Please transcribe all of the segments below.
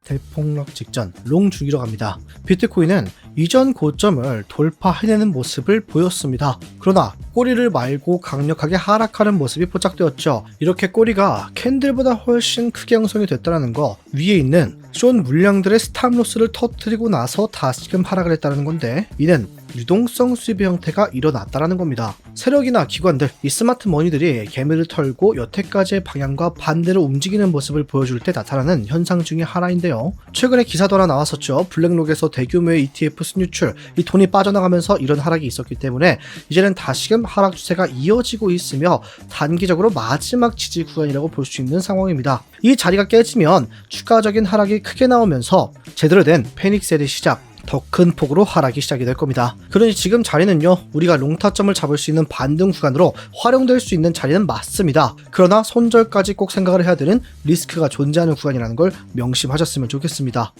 대폭락 직전 롱 중기로 갑니다. 비트코인은 이전 고점을 돌파해내는 모습을 보였습니다. 그러나 꼬리를 말고 강력하게 하락하는 모습이 포착되었죠. 이렇게 꼬리가 캔들보다 훨씬 크게 형성이 됐다는 거, 위에 있는 숏 물량들의 스탑로스를 터뜨리고 나서 다시금 하락을 했다는 건데, 이는 유동성 수입의 형태가 일어났다는 겁니다. 세력이나 기관들, 이 스마트 머니들이 개미를 털고 여태까지의 방향과 반대로 움직이는 모습을 보여줄 때 나타나는 현상 중의 하나인데요. 최근에 기사도 하나 나왔었죠. 블랙록에서 대규모의 ETF 순유출, 이 돈이 빠져나가면서 이런 하락이 있었기 때문에 이제는 다시금 하락 추세가 이어지고 있으며 단기적으로 마지막 지지 구간이라고 볼 수 있는 상황입니다. 이 자리가 깨지면 추가적인 하락이 크게 나오면서 제대로 된 패닉셀의 시작, 더 큰 폭으로 하락이 시작이 될 겁니다. 그러니 지금 자리는요, 우리가 롱타점을 잡을 수 있는 반등 구간으로 활용될 수 있는 자리는 맞습니다. 그러나 손절까지 꼭 생각을 해야 되는 리스크가 존재하는 구간이라는 걸 명심하셨으면 좋겠습니다.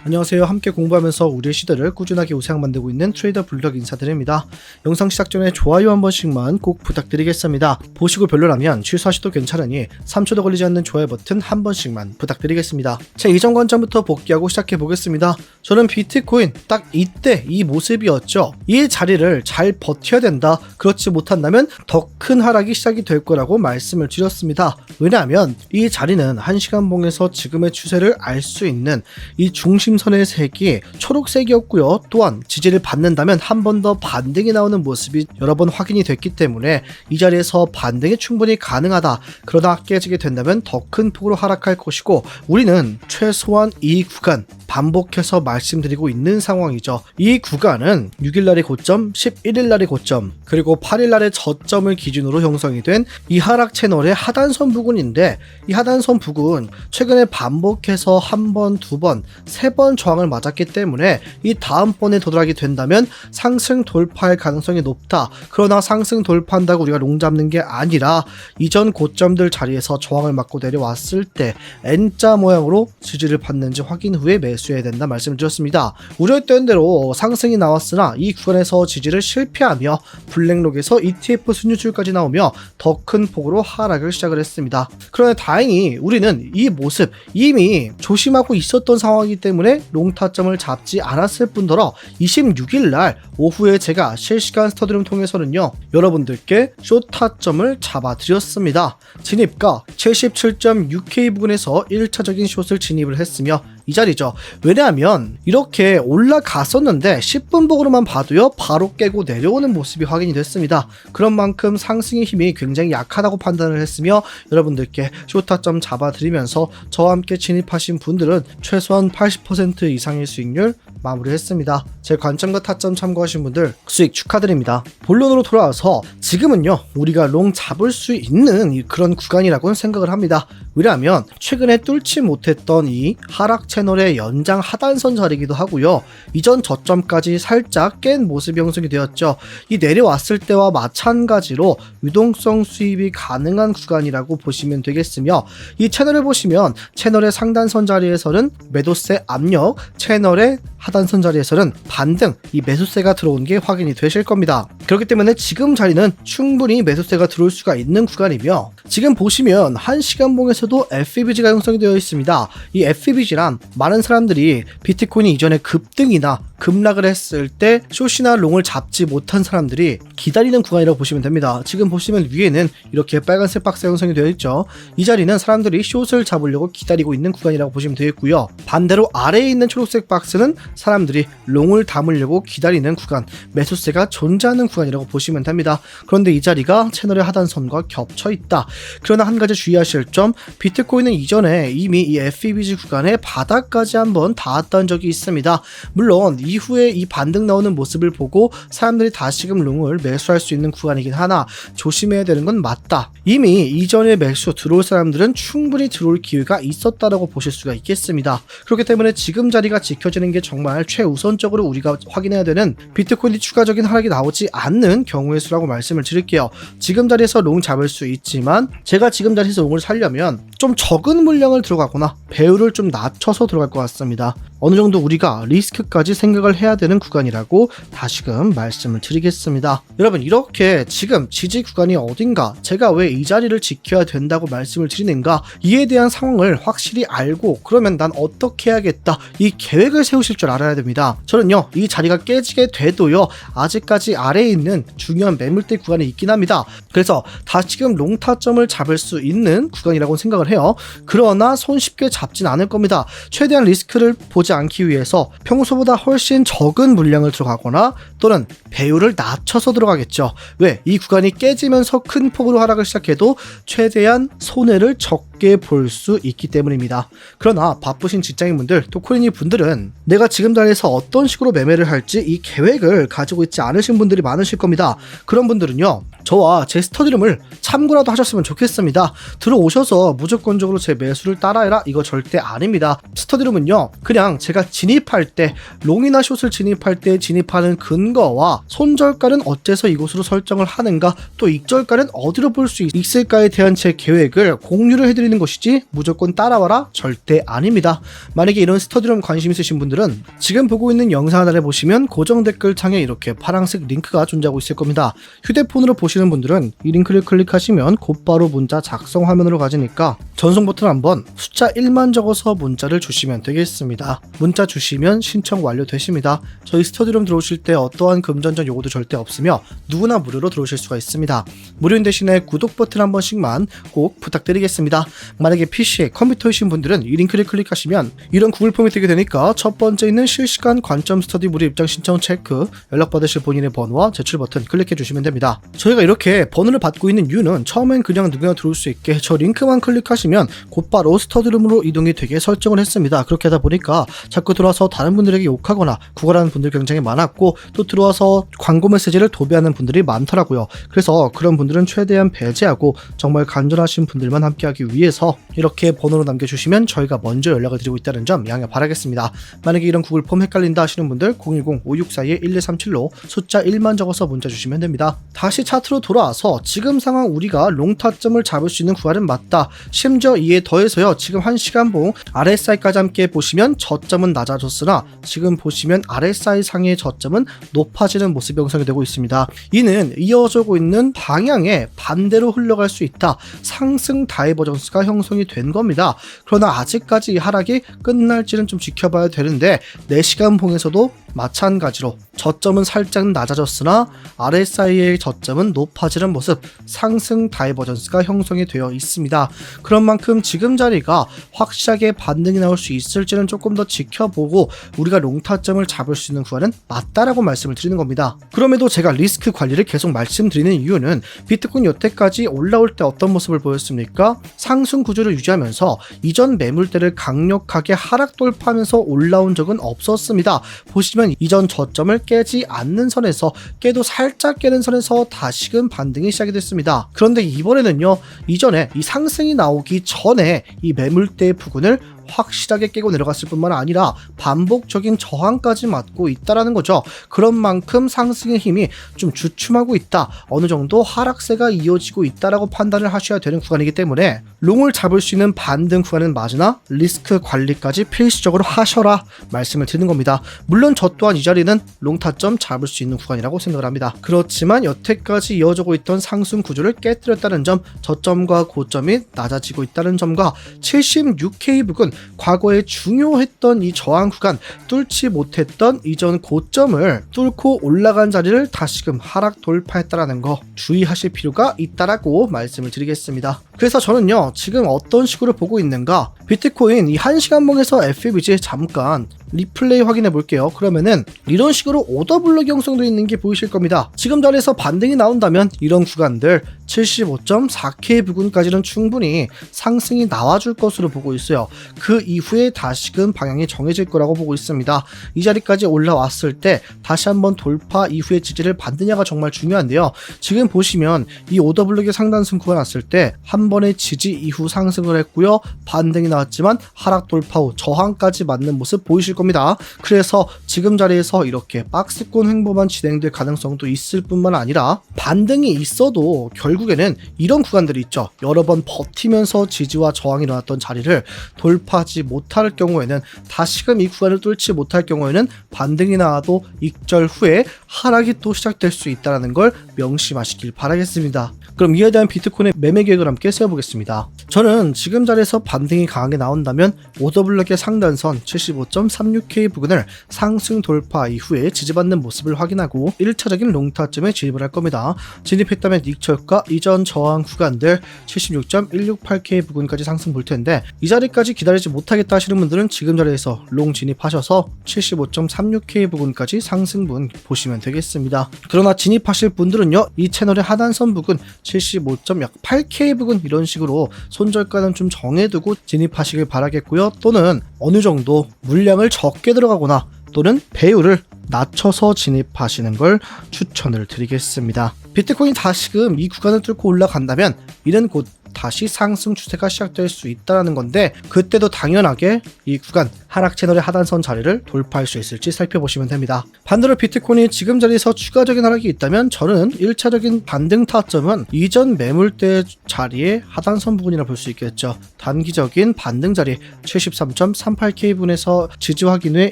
안녕하세요. 함께 공부하면서 우리의 시대를 꾸준하게 우세하게 만들고 있는 트레이더 블럭 인사드립니다. 영상 시작 전에 좋아요 한 번씩만 꼭 부탁드리겠습니다. 보시고 별로라면 취소하셔도 괜찮으니 3초도 걸리지 않는 좋아요 버튼 한 번씩만 부탁드리겠습니다. 자, 이전 관점부터 복귀하고 시작해 보겠습니다. 저는 비트코인 딱 이때 이 모습이었죠. 이 자리를 잘 버텨야 된다. 그렇지 못한다면 더 큰 하락이 시작이 될 거라고 말씀을 드렸습니다. 왜냐하면 이 자리는 1시간 봉에서 지금의 추세를 알 수 있는 이 중심선의 색이 초록색이었고요. 또한 지지를 받는다면 한 번 더 반등이 나오는 모습이 여러 번 확인이 됐기 때문에 이 자리에서 반등이 충분히 가능하다. 그러나 깨지게 된다면 더 큰 폭으로 하락할 것이고, 우리는 최소한 이 구간 반복해서 말씀드리고 있는 상황이죠. 이 구간은 6일날의 고점, 11일날의 고점, 그리고 8일날의 저점을 기준으로 형성이 된 이 하락 채널의 하단선 부근인데, 이 하단선 부근 최근에 반복해서 한 번, 두 번, 세 번 저항을 맞았기 때문에 이 다음번에 도달하게 된다면 상승 돌파할 가능성이 높다. 그러나 상승 돌파한다고 우리가 롱 잡는 게 아니라 이전 고점들 자리에서 저항을 맞고 내려왔을 때 N자 모양으로 지지를 받는지 확인 후에 매수해야 된다 말씀을 드렸습니다. 우려했던 대로 상승이 나왔으나 이 구간에서 지지를 실패하며 블랙록에서 ETF 순유출까지 나오며 더 큰 폭으로 하락을 시작을 했습니다. 그러나 다행히 우리는 이 모습 이미 조심하고 있었던 상황이기 때문에 롱타점을 잡지 않았을 뿐더러 26일날 오후에 제가 실시간 스터디룸 통해서는요, 여러분들께 숏타점을 잡아드렸습니다. 진입가 77.6K 부근에서 1차적인 숏을 진입을 했으며 이 자리죠. 왜냐하면 이렇게 올라갔었는데 10분 복으로만 봐도요, 바로 깨고 내려오는 모습이 확인이 됐습니다. 그런 만큼 상승의 힘이 굉장히 약하다고 판단을 했으며 여러분들께 숏타점 잡아드리면서 저와 함께 진입하신 분들은 최소한 80% 이상의 수익률 마무리했습니다. 제 관점과 타점 참고하신 분들 수익 축하드립니다. 본론으로 돌아와서 지금은요, 우리가 롱 잡을 수 있는 그런 구간이라고 생각을 합니다. 왜냐하면 최근에 뚫지 못했던 이 하락 채널의 연장 하단선 자리이기도 하고요, 이전 저점까지 살짝 깬 모습이 형성이 되었죠. 이 내려왔을 때와 마찬가지로 유동성 수입이 가능한 구간이라고 보시면 되겠으며, 이 채널을 보시면 채널의 상단선 자리에서는 매도세 압력, 채널의 하단선 자리에서는 반등, 이 매수세가 들어온 게 확인이 되실 겁니다. 그렇기 때문에 지금 자리는 충분히 매수세가 들어올 수가 있는 구간이며, 지금 보시면 1시간 봉에서도 FEBG가 형성이 되어 있습니다. 이 FEBG란 많은 사람들이 비트코인이 이전에 급등이나 급락을 했을 때 숏이나 롱을 잡지 못한 사람들이 기다리는 구간이라고 보시면 됩니다. 지금 보시면 위에는 이렇게 빨간색 박스 형성이 되어 있죠. 이 자리는 사람들이 숏을 잡으려고 기다리고 있는 구간이라고 보시면 되겠고요. 반대로 아래에 있는 초록색 박스는 사람들이 롱을 담으려고 기다리는 구간, 매수세가 존재하는 구간이라고 보시면 됩니다. 그런데 이 자리가 채널의 하단선과 겹쳐 있다. 그러나 한 가지 주의하실 점, 비트코인은 이전에 이미 이 FEBG 구간에 바닥까지 한번 닿았던 적이 있습니다. 물론 이후에 이 반등 나오는 모습을 보고 사람들이 다시금 롱을 매수할 수 있는 구간이긴 하나 조심해야 되는 건 맞다. 이미 이전에 매수 들어올 사람들은 충분히 들어올 기회가 있었다라고 보실 수가 있겠습니다. 그렇기 때문에 지금 자리가 지켜지는 게 정말 최우선적으로 우리가 확인해야 되는, 비트코인이 추가적인 하락이 나오지 않는 경우의 수라고 말씀을 드릴게요. 지금 자리에서 롱 잡을 수 있지만 제가 지금 자리에서 롱을 살려면 좀 적은 물량을 들어가거나 배율을 좀 낮춰서 들어갈 것 같습니다. 어느 정도 우리가 리스크까지 생각을 해야 되는 구간이라고 다시금 말씀을 드리겠습니다. 여러분, 이렇게 지금 지지 구간이 어딘가, 제가 왜 이 자리를 지켜야 된다고 말씀을 드리는가, 이에 대한 상황을 확실히 알고 그러면 난 어떻게 해야겠다, 이 계획을 세우실 줄 알아야 됩니다. 저는요, 이 자리가 깨지게 돼도요, 아직까지 아래에 있는 중요한 매물대 구간이 있긴 합니다. 그래서 다시금 롱타점을 잡을 수 있는 구간이라고 생각을 해요. 그러나 손쉽게 잡진 않을 겁니다. 최대한 리스크를 보지 않기 위해서 평소보다 훨씬 적은 물량을 들어가거나 또는 배율을 낮춰서 들어가겠죠. 왜? 이 구간이 깨지면서 큰 폭으로 하락을 시작해도 최대한 손해를 적게 볼 수 있기 때문입니다. 그러나 바쁘신 직장인분들, 또 코인이 분들은 내가 지금 자리에서 어떤 식으로 매매를 할지 이 계획을 가지고 있지 않으신 분들이 많으실 겁니다. 그런 분들은요, 저와 제 스터디룸을 참고라도 하셨으면 좋겠습니다. 들어오셔서 무조건적으로 제 매수를 따라해라, 이거 절대 아닙니다. 스터디룸은요, 그냥 제가 진입할 때, 롱이나 숏을 진입할 때 진입하는 근거와 손절가는 어째서 이곳으로 설정을 하는가, 또 익절가는 어디로 볼 수 있을까에 대한 제 계획을 공유를 해드리는 것이지 무조건 따라와라 절대 아닙니다. 만약에 이런 스터디룸 관심 있으신 분들은 지금 보고 있는 영상 하나를 보시면 고정 댓글창에 이렇게 파란색 링크가 존재하고 있을 겁니다. 휴대폰으로 보시는 분들은 이 링크를 클릭하시면 곧바로 문자 작성 화면으로 가지니까 전송 버튼 한번 숫자 1만 적어서 문자를 주시면 되겠습니다. 문자 주시면 신청 완료되십니다. 저희 스터디룸 들어오실 때 어떠한 금전적 요구도 절대 없으며 누구나 무료로 들어오실 수가 있습니다. 무료인 대신에 구독 버튼 한 번씩만 꼭 부탁드리겠습니다. 만약에 PC, 컴퓨터이신 분들은 이 링크를 클릭하시면 이런 구글 폼이 뜨게 되니까 첫 번째 있는 실시간 관점 스터디 무료 입장 신청 체크, 연락받으실 본인의 번호와 제출 버튼 클릭해 주시면 됩니다. 저희가 이렇게 번호를 받고 있는 이유는 처음엔 그냥 누구나 들어올 수 있게 저 링크만 클릭하시면 곧바로 스터디룸으로 이동이 되게 설정을 했습니다. 그렇게 하다 보니까 자꾸 들어와서 다른 분들에게 욕하거나 구걸하는 분들이 굉장히 많았고, 또 들어와서 광고 메시지를 도배하는 분들이 많더라고요. 그래서 그런 분들은 최대한 배제하고 정말 간절하신 분들만 함께하기 위해서 이렇게 번호로 남겨주시면 저희가 먼저 연락을 드리고 있다는 점 양해 바라겠습니다. 만약에 이런 구글 폼 헷갈린다 하시는 분들 010-5642-1237로 숫자 1만 적어서 문자 주시면 됩니다. 다시 차트로 돌아와서 지금 상황 우리가 롱타점을 잡을 수 있는 구간은 맞다. 심지어 이에 더해서요, 지금 1시간봉 RSI까지 함께 보시면 저점은 낮아졌으나 지금 보시면 RSI 상의 저점은 높아지는 모습이 형성이 되고 있습니다. 이는 이어져 오고 있는 방향에 반대로 흘러갈 수 있다. 상승 다이버전스가 형성이 된 겁니다. 그러나 아직까지 이 하락이 끝날지는 좀 지켜봐야 되는데 4시간 봉에서도 마찬가지로 저점은 살짝 낮아졌으나 RSI의 저점은 높아지는 모습, 상승 다이버전스가 형성이 되어 있습니다. 그런 만큼 지금 자리가 확실하게 반등이 나올 수 있을지는 조금 더 지켜보고 우리가 롱타점을 잡을 수 있는 구간은 맞다라고 말씀을 드리는 겁니다. 그럼에도 제가 리스크 관리를 계속 말씀드리는 이유는 비트코인 여태까지 올라올 때 어떤 모습을 보였습니까? 상승 구조를 유지하면서 이전 매물대를 강력하게 하락 돌파하면서 올라온 적은 없었습니다. 보시면 이전 저점을 깨지 않는 선에서, 깨도 살짝 깨는 선에서 다시금 반등이 시작이 됐습니다. 그런데 이번에는요, 이전에 이 상승이 나오기 전에 이 매물대 부근을 확실하게 깨고 내려갔을 뿐만 아니라 반복적인 저항까지 맞고 있다라는 거죠. 그런 만큼 상승의 힘이 좀 주춤하고 있다, 어느 정도 하락세가 이어지고 있다라고 판단을 하셔야 되는 구간이기 때문에 롱을 잡을 수 있는 반등 구간은 맞으나 리스크 관리까지 필수적으로 하셔라 말씀을 드리는 겁니다. 물론 저 또한 이 자리는 롱타점 잡을 수 있는 구간이라고 생각을 합니다. 그렇지만 여태까지 이어지고 있던 상승 구조를 깨뜨렸다는 점, 저점과 고점이 낮아지고 있다는 점과 76K 부근, 과거에 중요했던 이 저항 구간, 뚫지 못했던 이전 고점을 뚫고 올라간 자리를 다시금 하락 돌파했다라는 거 주의하실 필요가 있다라고 말씀을 드리겠습니다. 그래서 저는요, 지금 어떤 식으로 보고 있는가, 비트코인 이 1시간봉에서 FBG 잠깐 리플레이 확인해 볼게요. 그러면은 이런 식으로 오더블럭이 형성되어 있는 게 보이실 겁니다. 지금 자리에서 반등이 나온다면 이런 구간들 75.4K 부근까지는 충분히 상승이 나와줄 것으로 보고 있어요. 그 이후에 다시금 방향이 정해질 거라고 보고 있습니다. 이 자리까지 올라왔을 때 다시 한번 돌파 이후의 지지를 받느냐가 정말 중요한데요. 지금 보시면 이 오더블럭의 상단승 구가 났을 때 한 한 번의 지지 이후 상승을 했고요. 반등이 나왔지만 하락 돌파 후 저항까지 맞는 모습 보이실 겁니다. 그래서 지금 자리에서 이렇게 박스권 횡보만 진행될 가능성도 있을 뿐만 아니라 반등이 있어도 결국에는 이런 구간들이 있죠. 여러 번 버티면서 지지와 저항이 나왔던 자리를 돌파하지 못할 경우에는 다시금 이 구간을 뚫지 못할 경우에는 반등이 나와도 익절 후에 하락이 또 시작될 수 있다는 걸 명심하시길 바라겠습니다. 그럼 이에 대한 비트코인의 매매 계획을 함께 세워보겠습니다. 저는 지금 자리에서 반등이 강하게 나온다면 오더블럭의 상단선 75.36K 부근을 상승 돌파 이후에 지지받는 모습을 확인하고 1차적인 롱타점에 진입을 할 겁니다. 진입했다면 익절가 이전 저항 구간들 76.168K 부근까지 상승 볼 텐데 이 자리까지 기다리지 못하겠다 하시는 분들은 지금 자리에서 롱 진입하셔서 75.36K 부근까지 상승분 보시면 되겠습니다. 그러나 진입하실 분들은요, 이 채널의 하단선 부근 75.8K 부근 이런 식으로 손절가는 좀 정해두고 진입하시길 바라겠고요. 또는 어느 정도 물량을 적게 들어가거나 또는 배율을 낮춰서 진입하시는 걸 추천을 드리겠습니다. 비트코인이 다시금 이 구간을 뚫고 올라간다면 이는 곧 다시 상승 추세가 시작될 수 있다는 건데 그때도 당연하게 이 구간 하락 채널의 하단선 자리를 돌파할 수 있을지 살펴보시면 됩니다. 반대로 비트코인이 지금 자리에서 추가적인 하락이 있다면 저는 1차적인 반등 타점은 이전 매물대 자리의 하단선 부분이라 볼 수 있겠죠. 단기적인 반등 자리 73.38K 분에서 지지 확인 후에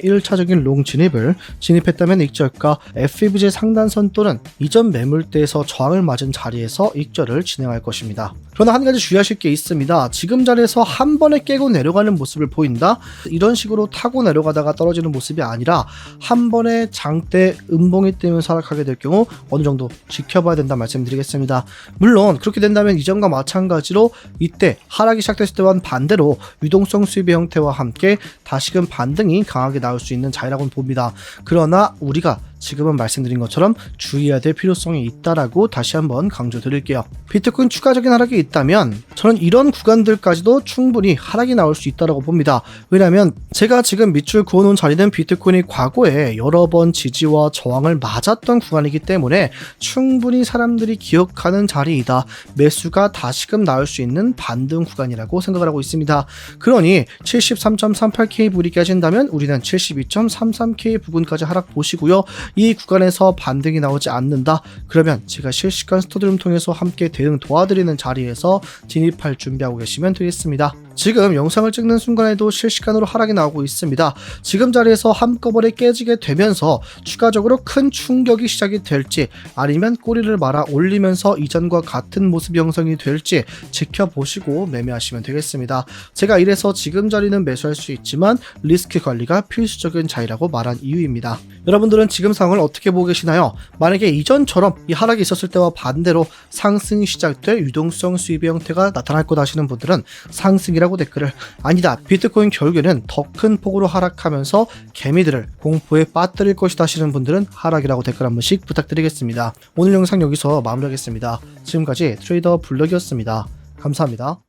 1차적인 롱 진입했다면 익절가 FVG 상단선 또는 이전 매물대에서 저항을 맞은 자리에서 익절을 진행할 것입니다. 그러나 한 가지 주의하실 게 있습니다. 지금 자리에서 한 번에 깨고 내려가는 모습을 보인다? 이런 식으로 타고 내려가다가 떨어지는 모습이 아니라 한 번에 장대 음봉이 뜨면서 하락하게 될 경우 어느 정도 지켜봐야 된다 말씀드리겠습니다. 물론 그렇게 된다면 이전과 마찬가지로 이때 하락이 시작됐을 때와는 반대로 유동성 수입의 형태와 함께 다시금 반등이 강하게 나올 수 있는 자리라고 봅니다. 그러나 우리가 지금은 말씀드린 것처럼 주의해야 될 필요성이 있다라고 다시 한번 강조드릴게요. 비트코인 추가적인 하락이 있다면 저는 이런 구간들까지도 충분히 하락이 나올 수 있다라고 봅니다. 왜냐하면 제가 지금 밑줄 그어놓은 자리는 비트코인이 과거에 여러 번 지지와 저항을 맞았던 구간이기 때문에 충분히 사람들이 기억하는 자리이다. 매수가 다시금 나올 수 있는 반등 구간이라고 생각을 하고 있습니다. 그러니 73.38K 부분이 깨진다면 우리는 72.33K 부분까지 하락 보시고요. 이 구간에서 반등이 나오지 않는다. 그러면 제가 실시간 스터디룸 통해서 함께 대응 도와드리는 자리에서 진입할 준비하고 계시면 되겠습니다. 지금 영상을 찍는 순간에도 실시간으로 하락이 나오고 있습니다. 지금 자리에서 한꺼번에 깨지게 되면서 추가적으로 큰 충격이 시작이 될지 아니면 꼬리를 말아 올리면서 이전과 같은 모습 형성이 될지 지켜보시고 매매하시면 되겠습니다. 제가 이래서 지금 자리는 매수할 수 있지만 리스크 관리가 필수적인 자리라고 말한 이유입니다. 여러분들은 지금 상황을 어떻게 보고 계시나요? 만약에 이전처럼 이 하락이 있었을 때와 반대로 상승이 시작될 유동성 수입의 형태가 나타날 것 하시는 분들은 상승이라고 댓글을, 아니다, 비트코인 결국에는 더 큰 폭으로 하락하면서 개미들을 공포에 빠뜨릴 것이다 하시는 분들은 하락이라고 댓글 한 번씩 부탁드리겠습니다. 오늘 영상 여기서 마무리하겠습니다. 지금까지 트레이더 블럭이었습니다. 감사합니다.